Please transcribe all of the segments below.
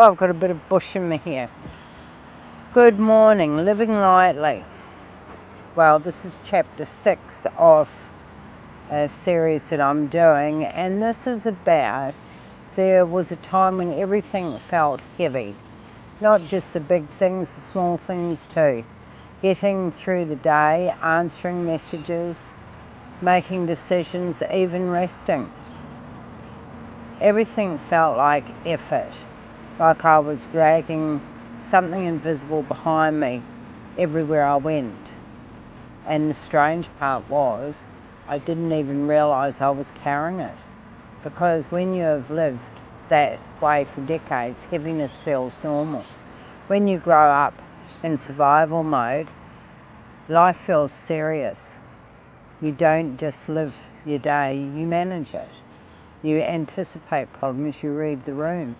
Oh, I've got a bit of bush in my hair. Good morning, living lightly. Well, this is chapter 6 of a series that I'm doing, and this is about there was a time when everything felt heavy. Not just the big things, the small things too. Getting through the day, answering messages, making decisions, even resting. Everything felt like effort, like I was dragging something invisible behind me everywhere I went. And the strange part was, I didn't even realise I was carrying it. Because when you have lived that way for decades, heaviness feels normal. When you grow up in survival mode, life feels serious. You don't just live your day, you manage it. You anticipate problems, you read the room.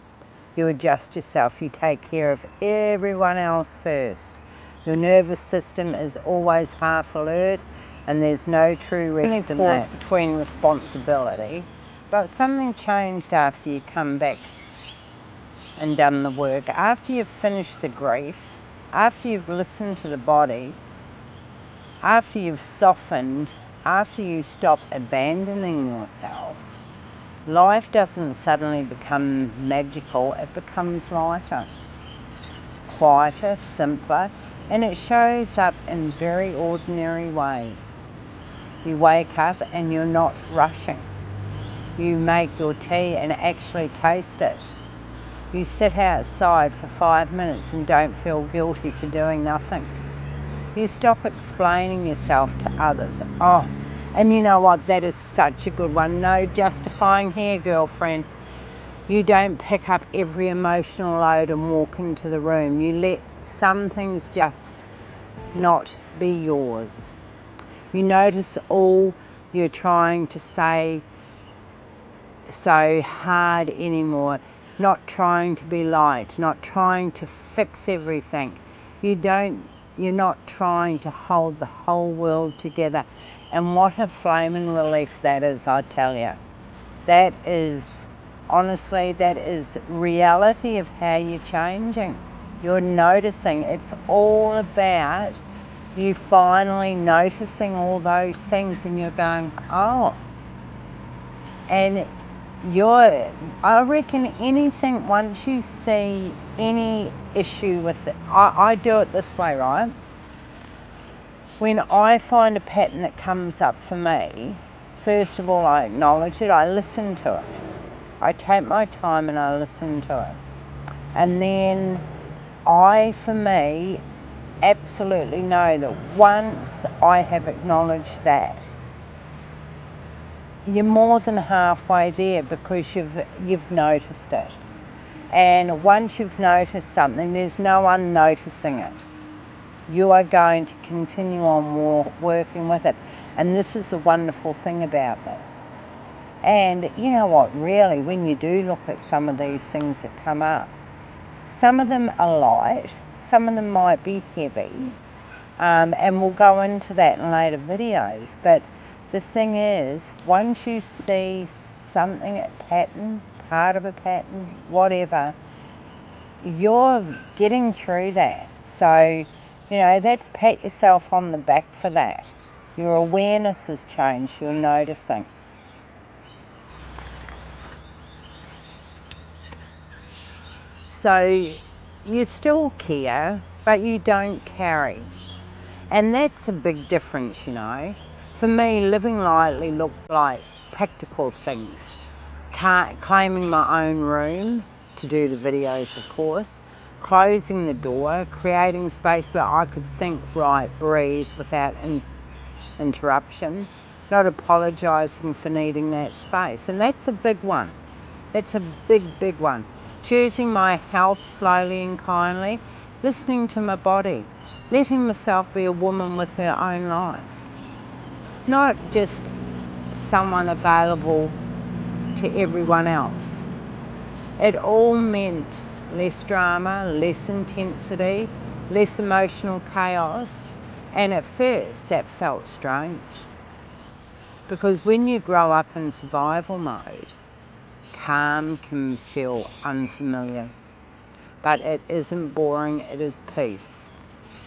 You adjust yourself, you take care of everyone else first. Your nervous system is always half alert, and there's no true rest in that. Between responsibility, but something changed after you come back and done the work. After you've finished the grief, after you've listened to the body, after you've softened, after you stop abandoning yourself, life doesn't suddenly become magical, it becomes lighter, quieter, simpler, and it shows up in very ordinary ways. You wake up and you're not rushing. You make your tea and actually taste it. You sit outside for 5 minutes and don't feel guilty for doing nothing. You stop explaining yourself to others. Oh, and you know what, that is such a good one. No justifying here, girlfriend. You don't pick up every emotional load and walk into the room. You let some things just not be yours. You notice all you're trying to say so hard anymore. Not trying to be light, not trying to fix everything. You're not trying to hold the whole world together. And what a flaming relief that is, I tell you. That is, honestly, that is reality of how you're changing. You're noticing. It's all about you finally noticing all those things and you're going, oh. And I reckon anything, once you see any issue with it, I do it this way, right? When I find a pattern that comes up for me, first of all, I acknowledge it, I listen to it. I take my time and I listen to it. And then for me, absolutely know that once I have acknowledged that, you're more than halfway there because you've noticed it. And once you've noticed something, there's no one noticing it. You are going to continue on working with it. And this is the wonderful thing about this. And you know what, really, when you do look at some of these things that come up, some of them are light, some of them might be heavy, and we'll go into that in later videos. But the thing is, once you see something, a pattern, part of a pattern, whatever, you're getting through that. So, that's pat yourself on the back for that. Your awareness has changed, you're noticing. So you still care, but you don't carry. And that's a big difference, For me, living lightly looked like practical things. Claiming my own room to do the videos, of course. Closing the door, creating space where I could think, write, breathe without interruption. Not apologising for needing that space. And that's a big one. That's a big, big one. Choosing my health slowly and kindly. Listening to my body. Letting myself be a woman with her own life. Not just someone available to everyone else. It all meant less drama, less intensity, less emotional chaos. And at first that felt strange. Because when you grow up in survival mode, calm can feel unfamiliar. but it isn't boring, it is peace.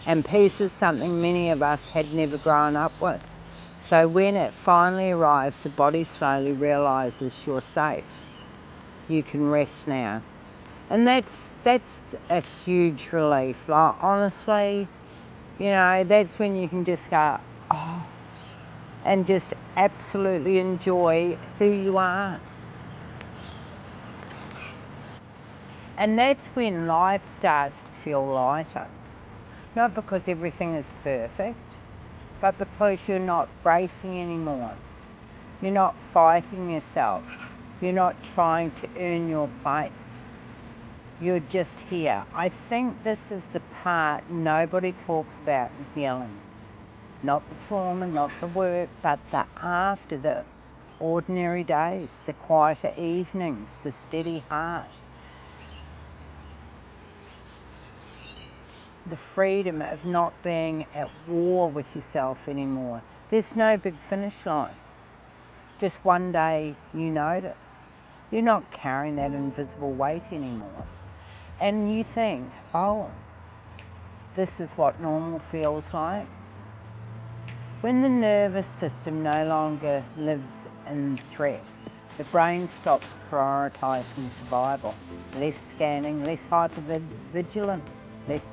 And peace is something many of us had never grown up with. So when it finally arrives, the body slowly realises you're safe. You can rest now. And that's a huge relief. Like, honestly, that's when you can just go, oh, and just absolutely enjoy who you are. And that's when life starts to feel lighter. Not because everything is perfect, but because you're not bracing anymore. You're not fighting yourself. You're not trying to earn your place. You're just here. I think this is the part nobody talks about in healing. Not the trauma, not the work, but the after, the ordinary days, the quieter evenings, the steady heart. The freedom of not being at war with yourself anymore. There's no big finish line. Just one day you notice. You're not carrying that invisible weight anymore. And you think, oh, this is what normal feels like. When the nervous system no longer lives in threat, the brain stops prioritising survival. Less scanning, less hyper-vigilant, less